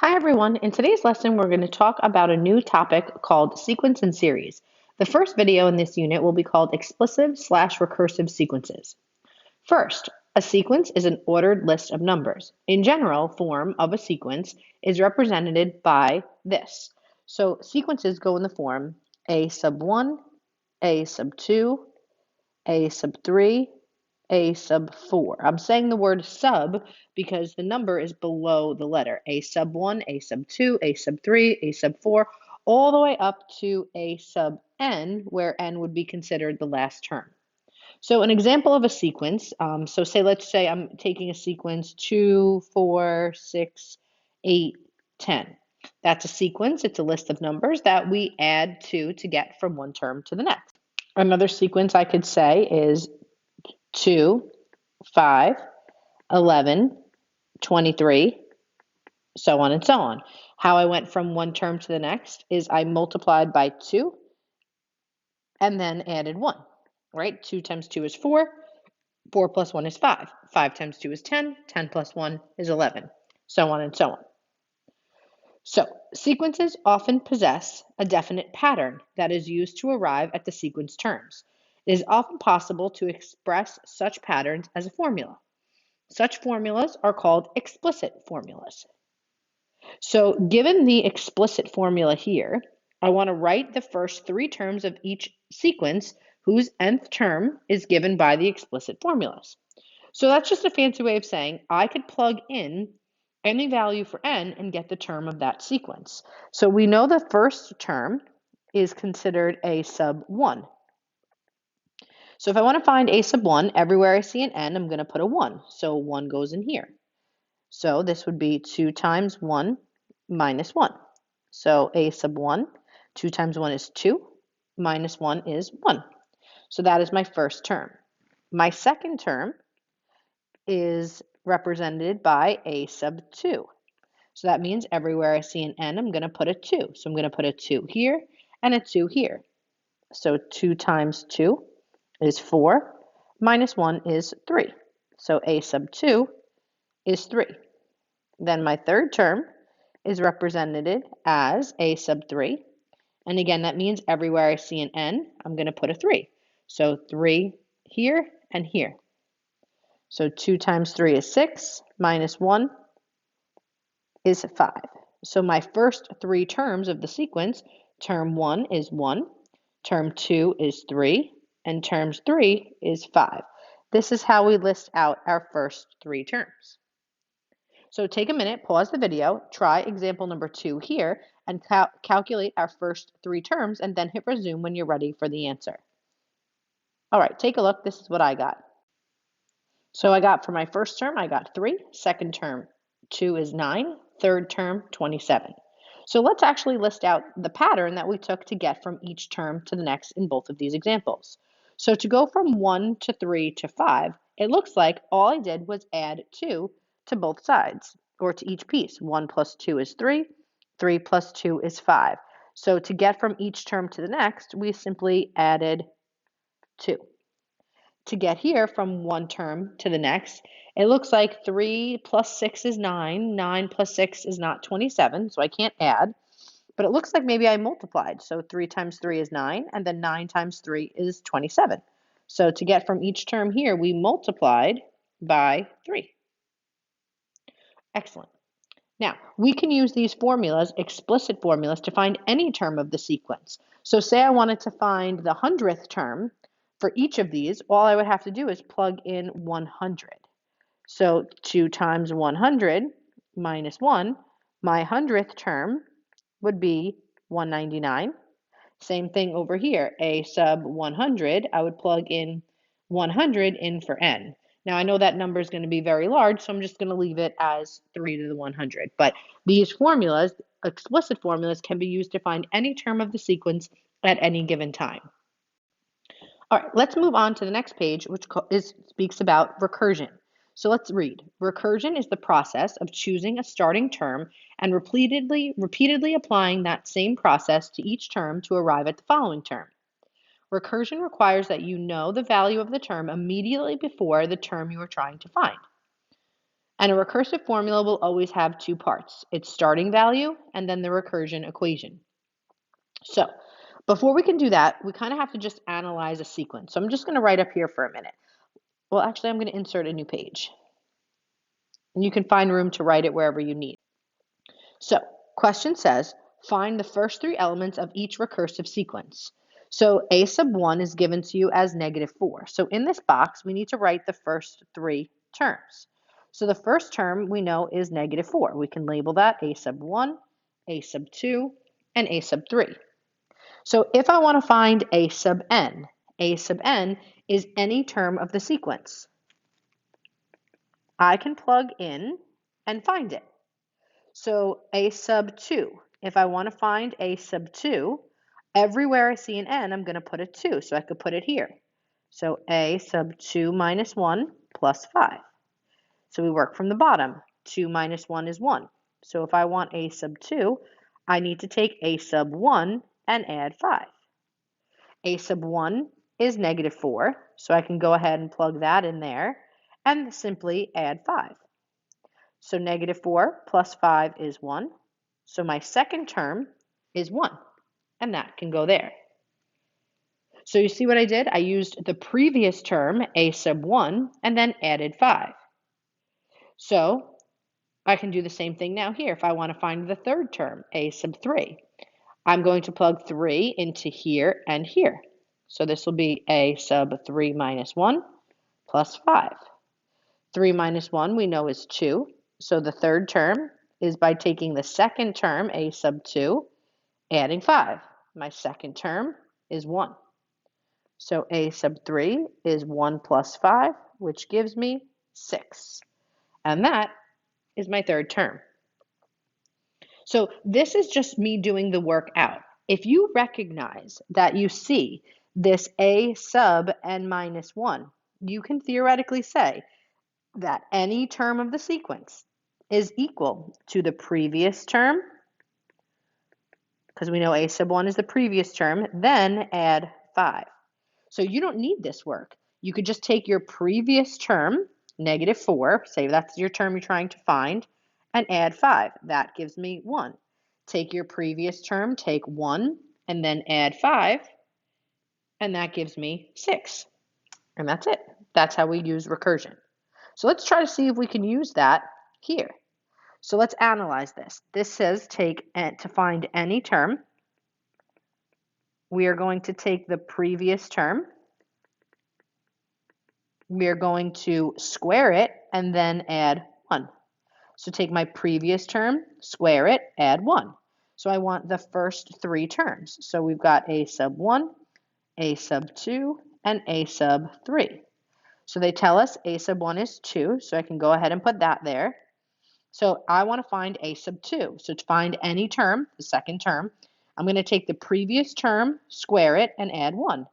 Hi everyone, in today's lesson we're going to talk about a new topic called sequence and series. The first video in this unit will be called explicit/recursive sequences. First, a sequence is an ordered list of numbers. In general, form of a sequence is represented by this. So sequences go in the form a sub 1, a sub 2, a sub 3, a sub 4. I'm saying the word sub because the number is below the letter. A sub 1, a sub 2, a sub 3, a sub 4, all the way up to a sub n, where n would be considered the last term. So an example of a sequence, let's say I'm taking a sequence 2, 4, 6, 8, 10. That's a sequence. It's a list of numbers that we add to get from one term to the next. Another sequence I could say is 2, 5, 11, 23, so on and so on. How I went from one term to the next is I multiplied by 2 and then added 1, right? 2 times 2 is 4, 4 plus 1 is 5, 5 times 2 is 10, 10 plus 1 is 11, so on and so on. So, sequences often possess a definite pattern that is used to arrive at the sequence terms. It is often possible to express such patterns as a formula. Such formulas are called explicit formulas. So given the explicit formula here, I want to write the first three terms of each sequence whose nth term is given by the explicit formulas. So that's just a fancy way of saying I could plug in any value for n and get the term of that sequence. So we know the first term is considered a sub 1. So if I want to find a sub 1, everywhere I see an n, I'm going to put a 1. So 1 goes in here. So this would be 2 times 1 minus 1. So a sub 1, 2 times 1 is 2, minus 1 is 1. So that is my first term. My second term is represented by a sub 2. So that means everywhere I see an n, I'm going to put a 2. So I'm going to put a 2 here and a 2 here. So 2 times 2 is 4, minus 1 is 3. So a sub 2 is 3. Then my third term is represented as a sub 3. And again, that means everywhere I see an n, I'm going to put a 3. So 3 here and here. So 2 times 3 is 6, minus 1 is 5. So my first three terms of the sequence, term 1 is 1, term 2 is 3, and term 3 is 5. This is how we list out our first three terms. So take a minute, pause the video, try example number 2 here, and calculate our first three terms, and then hit resume when you're ready for the answer. All right, take a look. This is what I got. So I got for my first term, I got 3. Second term, 2 is 9. Third term, 27. So let's actually list out the pattern that we took to get from each term to the next in both of these examples. So to go from 1 to 3 to 5, it looks like all I did was add 2 to both sides, or to each piece. 1 plus 2 is 3. 3 plus 2 is 5. So to get from each term to the next, we simply added 2. To get here from one term to the next, it looks like 3 plus 6 is 9. 9 plus 6 is not 27, so I can't add. But it looks like maybe I multiplied. So 3 times 3 is 9, and then 9 times 3 is 27. So to get from each term here, we multiplied by 3. Excellent. Now, we can use these formulas, explicit formulas, to find any term of the sequence. So say I wanted to find the 100th term. For each of these, all I would have to do is plug in 100. So 2 times 100 minus 1, my 100th term would be 199. Same thing over here, a sub 100, I would plug in 100 in for n. Now I know that number is going to be very large, so I'm just going to leave it as 3 to the 100. But these formulas, explicit formulas, can be used to find any term of the sequence at any given time. All right, let's move on to the next page, which speaks about recursion. So let's read. Recursion is the process of choosing a starting term and repeatedly applying that same process to each term to arrive at the following term. Recursion requires that you know the value of the term immediately before the term you are trying to find. And a recursive formula will always have two parts, its starting value and then the recursion equation. So before we can do that, we kind of have to just analyze a sequence. So I'm just going to write up here for a minute. Well, actually, I'm going to insert a new page. And you can find room to write it wherever you need. So question says, find the first three elements of each recursive sequence. So a sub 1 is given to you as -4. So in this box, we need to write the first three terms. So the first term we know is -4. We can label that a sub 1, a sub 2, and a sub 3. So if I want to find a sub n is any term of the sequence. I can plug in and find it. So a sub 2, if I want to find a sub 2, everywhere I see an n, I'm going to put a 2, so I could put it here. So a sub 2 minus 1 plus 5. So we work from the bottom. 2 minus 1 is 1. So if I want a sub 2, I need to take a sub 1 and add 5. A sub 1 is -4, so I can go ahead and plug that in there and simply add 5. So -4 plus 5 is 1. So my second term is 1, and that can go there. So you see what I did? I used the previous term, a sub 1, and then added 5. So I can do the same thing now here if I want to find the third term, a sub 3. I'm going to plug 3 into here and here. So this will be a sub 3 minus 1 plus 5. 3 minus 1 we know is 2. So the third term is by taking the second term, a sub 2, adding 5. My second term is 1. So a sub 3 is 1 plus 5, which gives me 6. And that is my third term. So this is just me doing the work out. If you recognize that you see this a sub n minus 1, you can theoretically say that any term of the sequence is equal to the previous term, because we know a sub 1 is the previous term, then add 5. So you don't need this work. You could just take your previous term, -4, say that's your term you're trying to find, and add 5. That gives me 1. Take your previous term, take 1, and then add 5, and that gives me 6. And that's it. That's how we use recursion. So let's try to see if we can use that here. So let's analyze this. This says to find any term, we are going to take the previous term, we are going to square it, and then add 1. So take my previous term, square it, add 1. So I want the first three terms. So we've got a sub 1, a sub 2, and a sub 3. So they tell us a sub 1 is 2, so I can go ahead and put that there. So I want to find a sub 2. So to find any term, the second term, I'm going to take the previous term, square it, and add 1.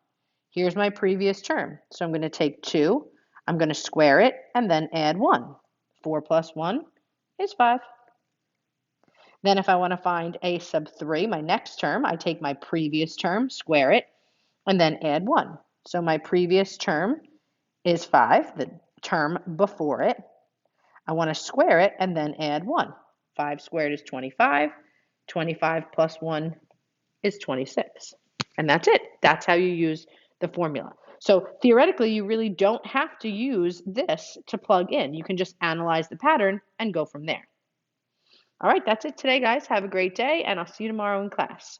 Here's my previous term. So I'm going to take 2, I'm going to square it, and then add 1. 4 plus 1 is 5. Then if I want to find a sub 3, my next term, I take my previous term, square it, and then add 1. So my previous term is 5, the term before it. I want to square it and then add 1. 5 squared is 25. 25 plus 1 is 26. And that's it. That's how you use the formula. So theoretically, you really don't have to use this to plug in. You can just analyze the pattern and go from there. All right, that's it today, guys. Have a great day, and I'll see you tomorrow in class.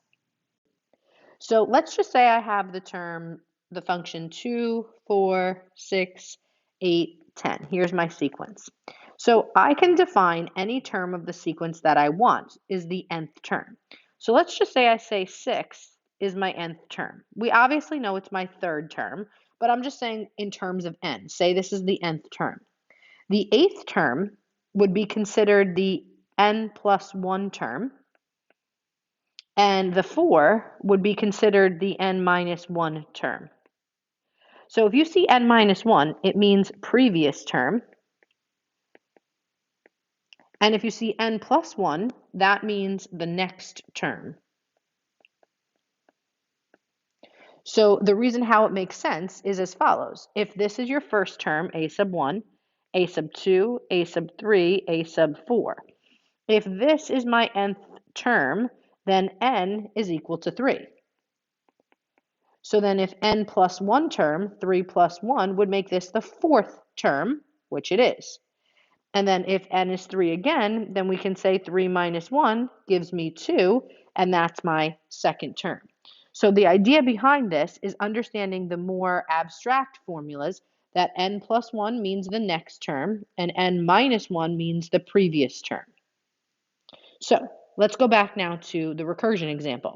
So let's just say I have the function 2, 4, 6, 8, 10. Here's my sequence. So I can define any term of the sequence that I want is the nth term. So let's just say I say 6 is my nth term. We obviously know it's my third term, but I'm just saying in terms of n. Say this is the nth term. The 8th term would be considered the n plus 1 term, and the 4 would be considered the n minus 1 term. So if you see n minus 1, it means previous term. And if you see n plus 1, that means the next term. So the reason how it makes sense is as follows. If this is your first term, a sub 1, a sub 2, a sub 3, a sub 4. If this is my nth term, then n is equal to 3. So then if n plus 1 term, 3 plus 1, would make this the fourth term, which it is. And then if n is 3 again, then we can say 3 minus 1 gives me 2, and that's my second term. So the idea behind this is understanding the more abstract formulas that n plus 1 means the next term, and n minus 1 means the previous term. So let's go back now to the recursion example.